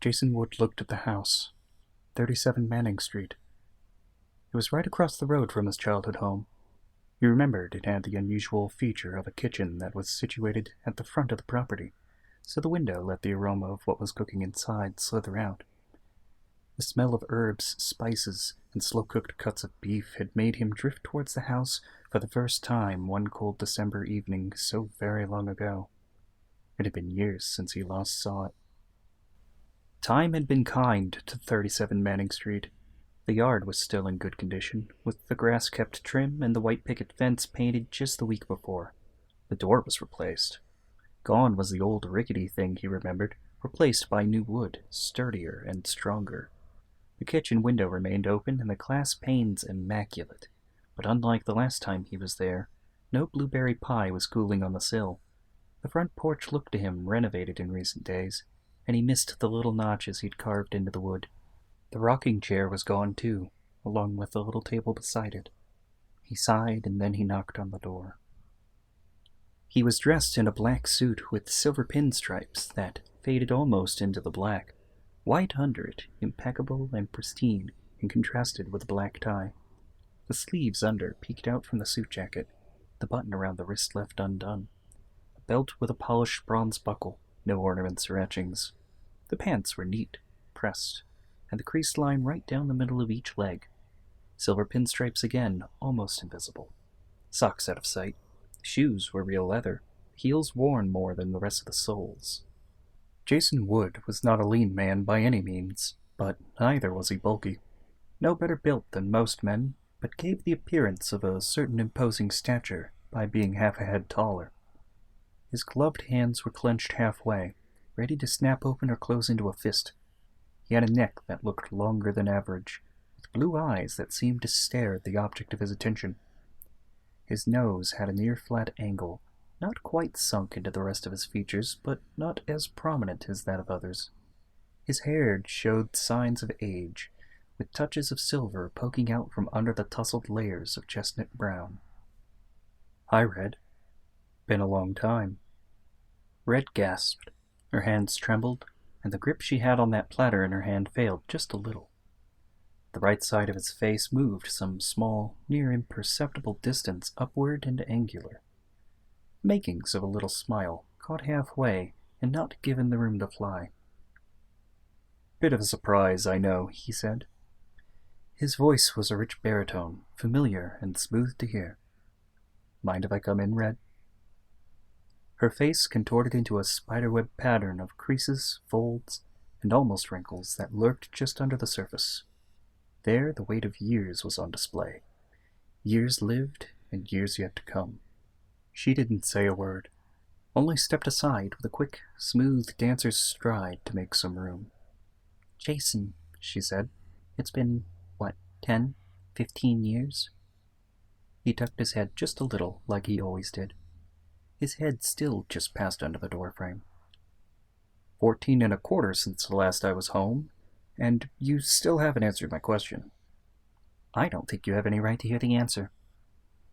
Jason Wood looked at the house, 37 Manning Street. It was right across the road from his childhood home. He remembered it had the unusual feature of a kitchen that was situated at the front of the property, so the window let the aroma of what was cooking inside slither out. The smell of herbs, spices, and slow-cooked cuts of beef had made him drift towards the house for the first time one cold December evening so very long ago. It had been years since he last saw it. Time had been kind to 37 Manning Street. The yard was still in good condition, with the grass kept trim and the white picket fence painted just the week before. The door was replaced. Gone was the old rickety thing he remembered, replaced by new wood, sturdier and stronger. The kitchen window remained open and the glass panes immaculate, but unlike the last time he was there, no blueberry pie was cooling on the sill. The front porch looked to him renovated in recent days, and he missed the little notches he'd carved into the wood. The rocking chair was gone too, along with the little table beside it. He sighed, and then he knocked on the door. He was dressed in a black suit with silver pinstripes that faded almost into the black, white under it, impeccable and pristine, and contrasted with a black tie. The sleeves under peeked out from the suit jacket, the button around the wrist left undone. A belt with a polished bronze buckle, no ornaments or etchings. The pants were neat, pressed, and the creased line right down the middle of each leg. Silver pinstripes again, almost invisible. Socks out of sight. Shoes were real leather, heels worn more than the rest of the soles. Jason Wood was not a lean man by any means, but neither was he bulky. No better built than most men, but gave the appearance of a certain imposing stature by being half a head taller. His gloved hands were clenched halfway, ready to snap open or close into a fist. He had a neck that looked longer than average, with blue eyes that seemed to stare at the object of his attention. His nose had a near-flat angle, not quite sunk into the rest of his features, but not as prominent as that of others. His hair showed signs of age, with touches of silver poking out from under the tousled layers of chestnut brown. "Hi, Red. Been a long time." Red gasped. Her hands trembled, and the grip she had on that platter in her hand failed just a little. The right side of his face moved some small, near imperceptible distance upward and angular. Makings of a little smile, caught halfway and not given the room to fly. "Bit of a surprise, I know," he said. His voice was a rich baritone, familiar and smooth to hear. "Mind if I come in, Red?" Her face contorted into a spiderweb pattern of creases, folds, and almost wrinkles that lurked just under the surface. There the weight of years was on display. Years lived and years yet to come. She didn't say a word, only stepped aside with a quick, smooth dancer's stride to make some room. "Jason," she said, "it's been, 10, 15 years?" He tucked his head just a little, like he always did. His head still just passed under the doorframe. 14 and a quarter since the last I was home, and you still haven't answered my question." "I don't think you have any right to hear the answer."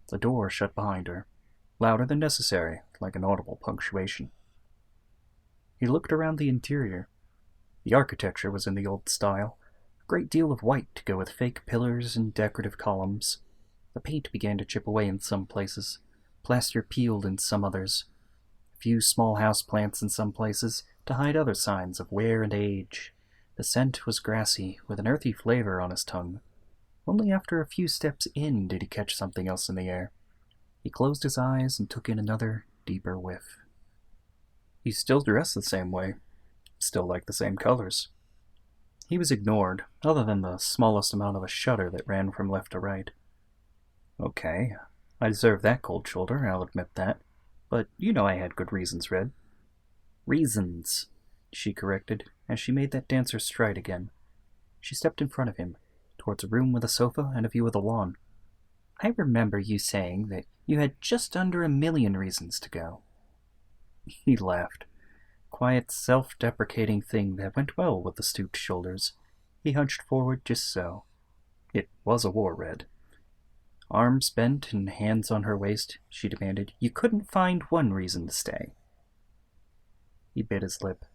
The door shut behind her, louder than necessary, like an audible punctuation. He looked around the interior. The architecture was in the old style, a great deal of white to go with fake pillars and decorative columns. The paint began to chip away in some places, plaster peeled in some others. A few small house plants in some places to hide other signs of wear and age. The scent was grassy, with an earthy flavor on his tongue. Only after a few steps in did he catch something else in the air. He closed his eyes and took in another, deeper whiff. "He's still dressed the same way. Still like the same colors." He was ignored, other than the smallest amount of a shudder that ran from left to right. "Okay, I deserve that cold shoulder, I'll admit that. But you know I had good reasons, Red." "Reasons," she corrected, as she made that dancer stride again. She stepped in front of him, towards a room with a sofa and a view of the lawn. "I remember you saying that you had just under 1,000,000 reasons to go." He laughed. Quiet, self-deprecating thing that went well with the stooped shoulders. He hunched forward just so. It was a war, Red. Arms bent and hands on her waist, she demanded, "You couldn't find one reason to stay." He bit his lip.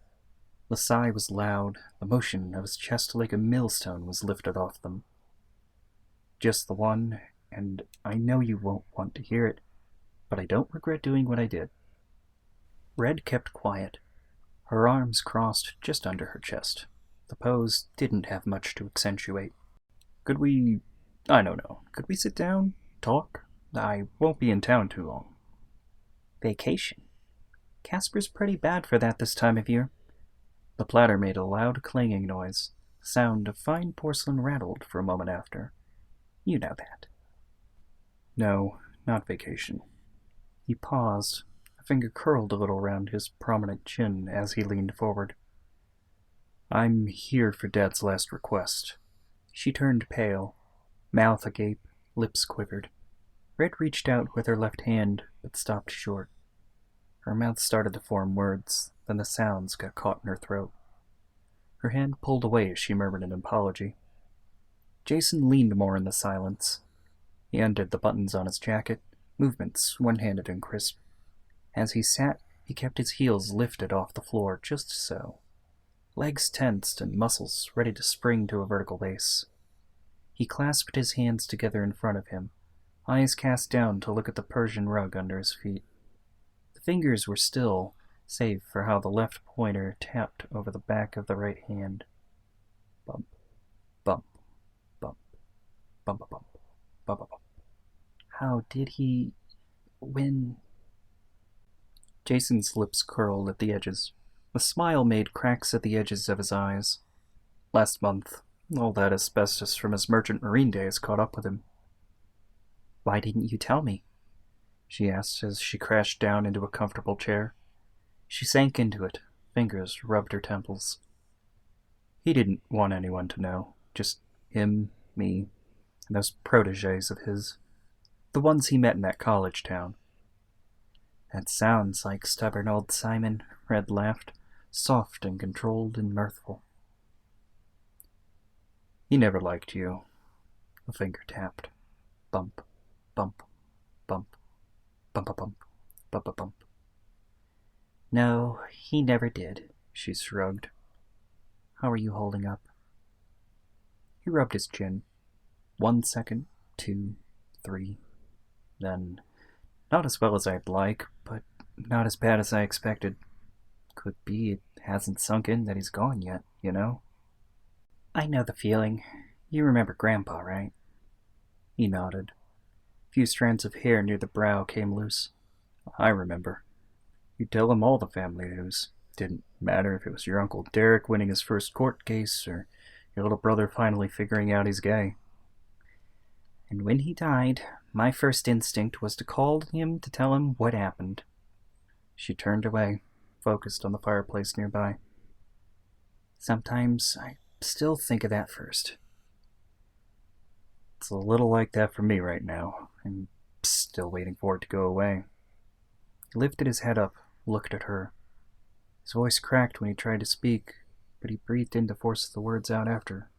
The sigh was loud, the motion of his chest like a millstone was lifted off them. Just the one, and I know you won't want to hear it, but I don't regret doing what I did. Red kept quiet, her arms crossed just under her chest. The pose didn't have much to accentuate. I don't know, could we sit down, talk? I won't be in town too long. Vacation? Casper's pretty bad for that this time of year. The platter made a loud clanging noise. The sound of fine porcelain rattled for a moment after. You know that. No, not vacation. He paused. A finger curled a little round his prominent chin as he leaned forward. I'm here for Dad's last request. She turned pale, mouth agape, lips quivered. Red reached out with her left hand, but stopped short. Her mouth started to form words, then the sounds got caught in her throat. Her hand pulled away as she murmured an apology. Jason leaned more in the silence. He undid the buttons on his jacket, movements one-handed and crisp. As he sat, he kept his heels lifted off the floor just so. Legs tensed and muscles ready to spring to a vertical base. He clasped his hands together in front of him, eyes cast down to look at the Persian rug under his feet. The fingers were still, save for how the left pointer tapped over the back of the right hand. Bump, bump, bump, bump, bump, bump, bump, bump. How did he... when... Jason's lips curled at the edges. The smile made cracks at the edges of his eyes. Last month, all that asbestos from his merchant marine days caught up with him. Why didn't you tell me? She asked as she crashed down into a comfortable chair. She sank into it, fingers rubbed her temples. He didn't want anyone to know, just him, me, and those protégés of his, the ones he met in that college town. That sounds like stubborn old Simon, Red laughed, soft and controlled and mirthful. He never liked you. The finger tapped. Bump, bump, bump, bump, bump, bump, bump, bump. No, he never did, she shrugged. How are you holding up? He rubbed his chin. 1 second, 2, 3. Then, not as well as I'd like, but not as bad as I expected. Could be it hasn't sunk in that he's gone yet, you know? I know the feeling. You remember Grandpa, right? He nodded. A few strands of hair near the brow came loose. I remember. You'd tell him all the family news. Didn't matter if it was your Uncle Derek winning his first court case or your little brother finally figuring out he's gay. And when he died, my first instinct was to call him to tell him what happened. She turned away, focused on the fireplace nearby. Sometimes I still think of that first. It's a little like that for me right now. I'm still waiting for it to go away. He lifted his head up, looked at her. His voice cracked when he tried to speak, but he breathed in to force the words out after.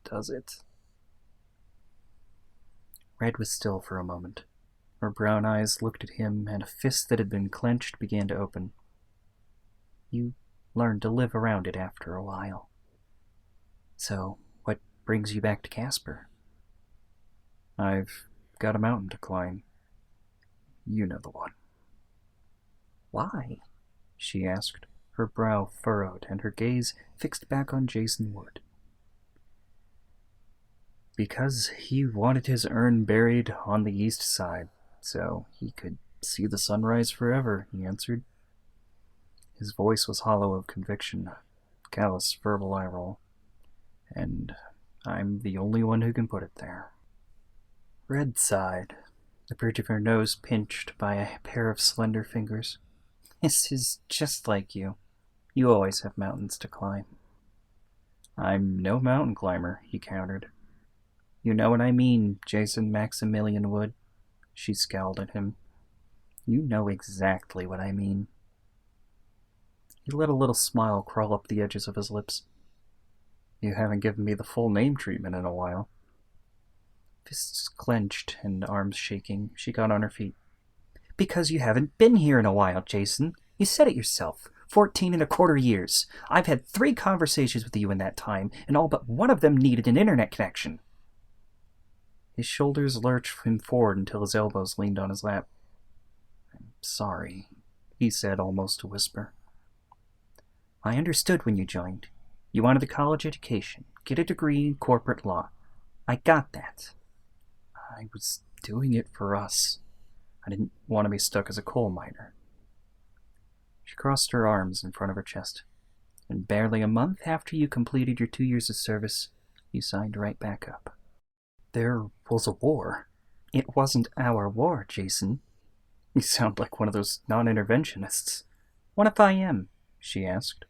Does it? Red was still for a moment. Her brown eyes looked at him, and a fist that had been clenched began to open. You learned to live around it after a while. So, what brings you back to Casper? I've got a mountain to climb. You know the one. Why? She asked, her brow furrowed and her gaze fixed back on Jason Wood. Because he wanted his urn buried on the east side, so he could see the sunrise forever, he answered. His voice was hollow of conviction, callous verbal eye roll. And I'm the only one who can put it there. Red sighed, the bridge of her nose pinched by a pair of slender fingers. This is just like you. You always have mountains to climb. I'm no mountain climber, he countered. You know what I mean, Jason Maximilian Wood. She scowled at him. You know exactly what I mean. He let a little smile crawl up the edges of his lips. You haven't given me the full name treatment in a while. Fists clenched and arms shaking, she got on her feet. Because you haven't been here in a while, Jason. You said it yourself. 14 and a quarter years. I've had 3 conversations with you in that time, and all but one of them needed an internet connection. His shoulders lurched him forward until his elbows leaned on his lap. "I'm sorry," he said, almost a whisper. "I understood when you joined. You wanted a college education, get a degree in corporate law. I got that." "I was doing it for us. I didn't want to be stuck as a coal miner." She crossed her arms in front of her chest. "And barely a month after you completed your 2 years of service, you signed right back up." "There was a war." "It wasn't our war, Jason." "You sound like one of those non-interventionists." "What if I am?" she asked.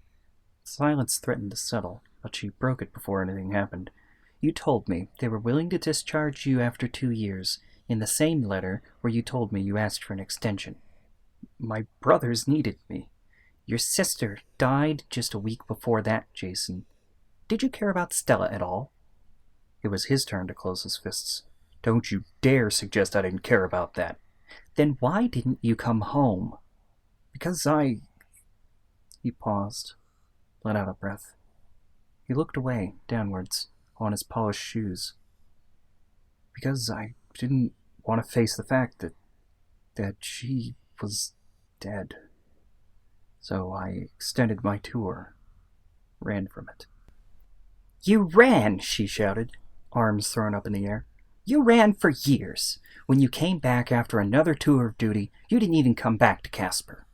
Silence threatened to settle, but she broke it before anything happened. "You told me they were willing to discharge you after 2 years, in the same letter where you told me you asked for an extension. My brothers needed me." "Your sister died just a week before that, Jason. Did you care about Stella at all?" It was his turn to close his fists. "Don't you dare suggest I didn't care about that." "Then why didn't you come home?" "Because He paused, let out a breath. He looked away, downwards, on his polished shoes. "Because I didn't want to face the fact that she was dead. So I extended my tour, ran from it." "You ran!" she shouted, arms thrown up in the air. "You ran for years. When you came back after another tour of duty, you didn't even come back to Casper."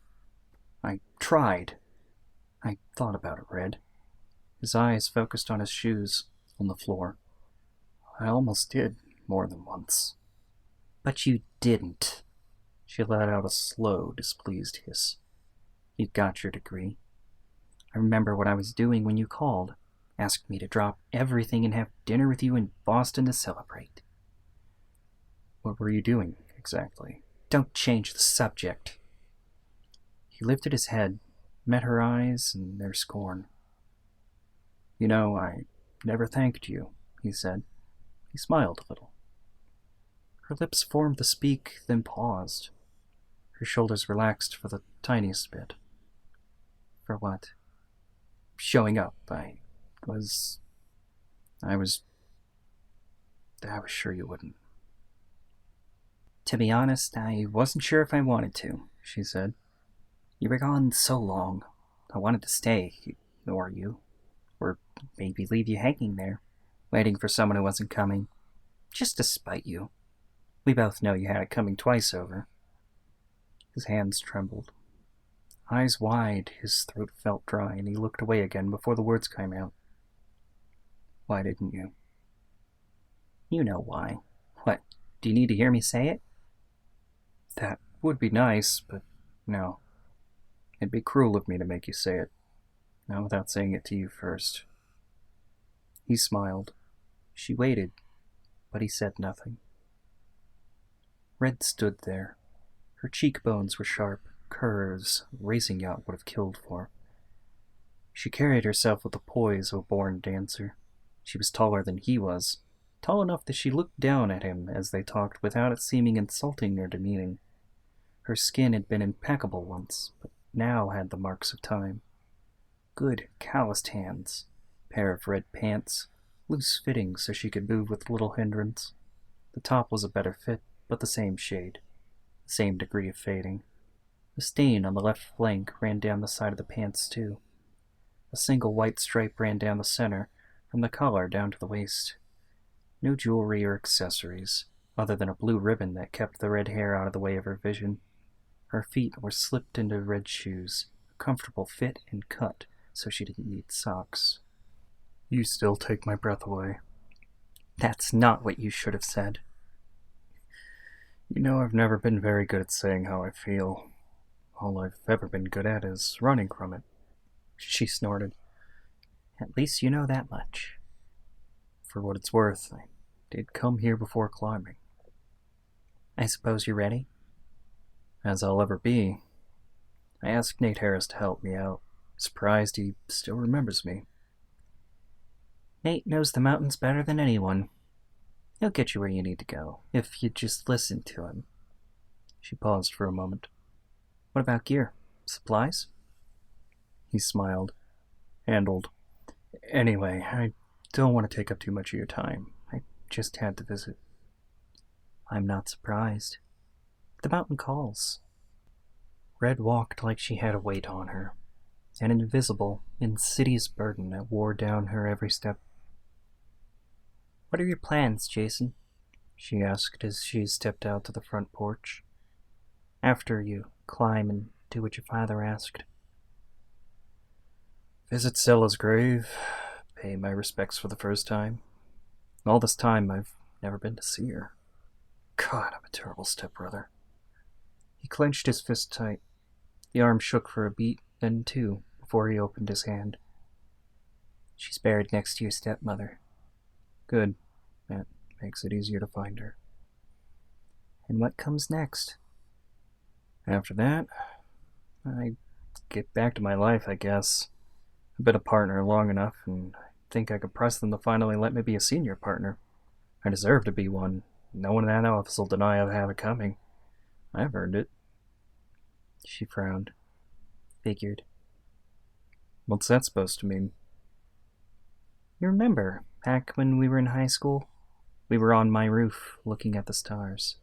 "I tried. I thought about it, Red." His eyes focused on his shoes, on the floor. "I almost did, more than once." "But you didn't." She let out a slow, displeased hiss. "You got your degree. I remember what I was doing when you called, asked me to drop everything and have dinner with you in Boston to celebrate." "What were you doing, exactly?" "Don't change the subject." He lifted his head, met her eyes and their scorn. "You know, I never thanked you," he said. He smiled a little. Her lips formed to speak, then paused. Her shoulders relaxed for the tiniest bit. "For what?" "Showing up. I was sure you wouldn't." "To be honest, I wasn't sure if I wanted to," she said. "You were gone so long. I wanted to stay, ignore you. Or maybe leave you hanging there, waiting for someone who wasn't coming. Just to spite you. We both know you had it coming twice over." His hands trembled. Eyes wide, his throat felt dry, and he looked away again before the words came out. "Why didn't you?" "You know why. What, do you need to hear me say it?" "That would be nice, but no. It'd be cruel of me to make you say it, not without saying it to you first." He smiled. She waited, but he said nothing. Red stood there. Her cheekbones were sharp, curves a racing yacht would have killed for. She carried herself with the poise of a born dancer. She was taller than he was, tall enough that she looked down at him as they talked without it seeming insulting or demeaning. Her skin had been impeccable once, but now had the marks of time. Good, calloused hands, pair of red pants, loose fitting so she could move with little hindrance. The top was a better fit, but the same shade, the same degree of fading. The stain on the left flank ran down the side of the pants, too. A single white stripe ran down the center, from the collar down to the waist. No jewelry or accessories, other than a blue ribbon that kept the red hair out of the way of her vision. Her feet were slipped into red shoes, a comfortable fit and cut, so she didn't need socks. "You still take my breath away." "That's not what you should have said." "You know I've never been very good at saying how I feel. All I've ever been good at is running from it." She snorted. "At least you know that much." "For what it's worth, I did come here before climbing." "I suppose you're ready?" "As I'll ever be. I asked Nate Harris to help me out. Surprised he still remembers me." "Nate knows the mountains better than anyone. He'll get you where you need to go, if you just listen to him." She paused for a moment. "What about gear? Supplies?" He smiled. Handled. Anyway, I don't want to take up too much of your time. I just had to visit. I'm not surprised. The mountain calls. Red walked like she had a weight on her, an invisible, insidious burden that wore down her every step. What are your plans, Jason? She asked as she stepped out to the front porch. After you climb and do what your father asked. Visit Stella's grave, pay my respects for the first time. All this time, I've never been to see her. God, I'm a terrible stepbrother. He clenched his fist tight. The arm shook for a beat, then two, before he opened his hand. She's buried next to your stepmother. Good. That makes it easier to find her. And what comes next? After that, I get back to my life, I guess. I've been a partner long enough, and I think I could press them to finally let me be a senior partner. I deserve to be one. No one in that office will deny I have it coming. I've earned it. She frowned. Figured. What's that supposed to mean? You remember, back when we were in high school? We were on my roof, looking at the stars.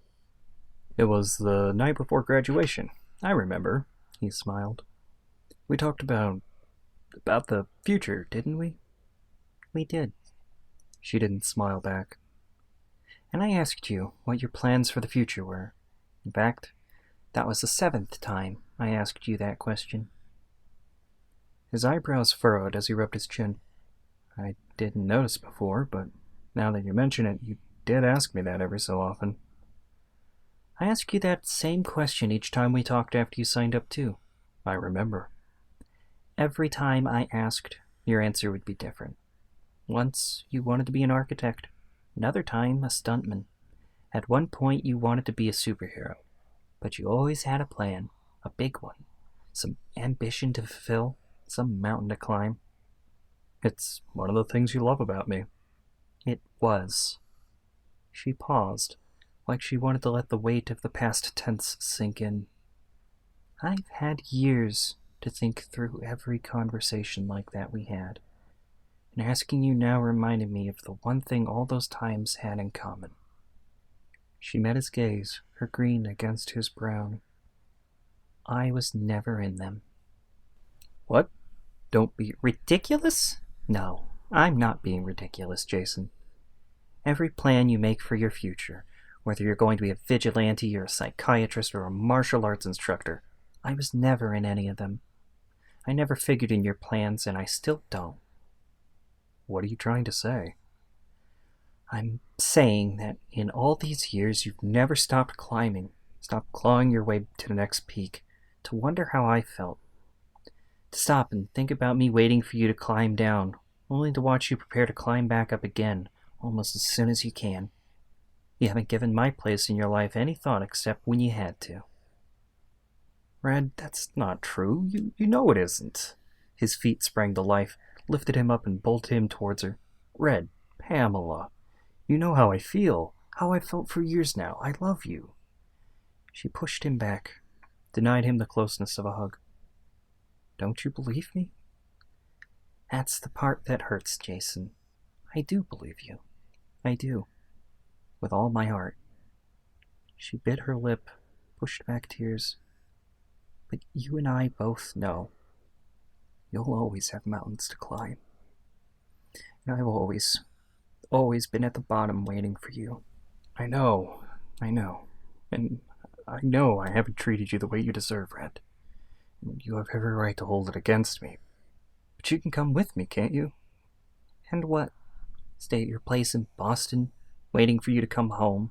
It was the night before graduation. I remember. He smiled. We talked about the future, didn't we? We did. She didn't smile back. And I asked you what your plans for the future were. In fact, that was the 7th time I asked you that question. His eyebrows furrowed as he rubbed his chin. I didn't notice before, but now that you mention it, you did ask me that every so often. I ask you that same question each time we talked after you signed up too. I remember. Every time I asked, your answer would be different. Once, you wanted to be an architect. Another time, a stuntman. At one point, you wanted to be a superhero. But you always had a plan, a big one. Some ambition to fulfill, some mountain to climb. It's one of the things you love about me. It was. She paused, like she wanted to let the weight of the past tense sink in. I've had years to think through every conversation like that we had, and asking you now reminded me of the one thing all those times had in common. She met his gaze, her green against his brown. I was never in them. What? Don't be ridiculous? No, I'm not being ridiculous, Jason. Every plan you make for your future, whether you're going to be a vigilante or a psychiatrist or a martial arts instructor, I was never in any of them. I never figured in your plans, and I still don't. What are you trying to say? I'm saying that in all these years you've never stopped climbing, stopped clawing your way to the next peak, to wonder how I felt. To stop and think about me waiting for you to climb down, only to watch you prepare to climb back up again, almost as soon as you can. You haven't given my place in your life any thought except when you had to. Red, that's not true. You know it isn't. His feet sprang to life, lifted him up and bolted him towards her. Red, Pamela, you know how I feel, how I've felt for years now. I love you. She pushed him back, denied him the closeness of a hug. Don't you believe me? That's the part that hurts, Jason. I do believe you. I do. With all my heart. She bit her lip, pushed back tears. But you and I both know you'll always have mountains to climb. And I've always been at the bottom waiting for you. I know. And I know I haven't treated you the way you deserve, Red. You have every right to hold it against me. But you can come with me, can't you? And what? Stay at your place in Boston, waiting for you to come home?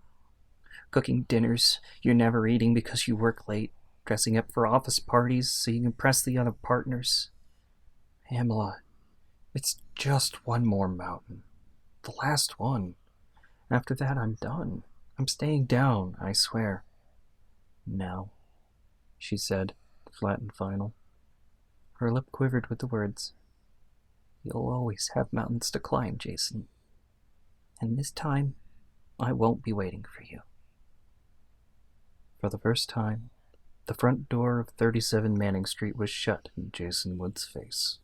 Cooking dinners you're never eating because you work late, dressing up for office parties so you can impress the other partners? Pamela, it's just one more mountain. The last one. After that, I'm done. I'm staying down, I swear. No, she said, flat and final. Her lip quivered with the words. You'll always have mountains to climb, Jason. And this time, I won't be waiting for you. For the first time, The front door of 37 Manning Street was shut in Jason Wood's face.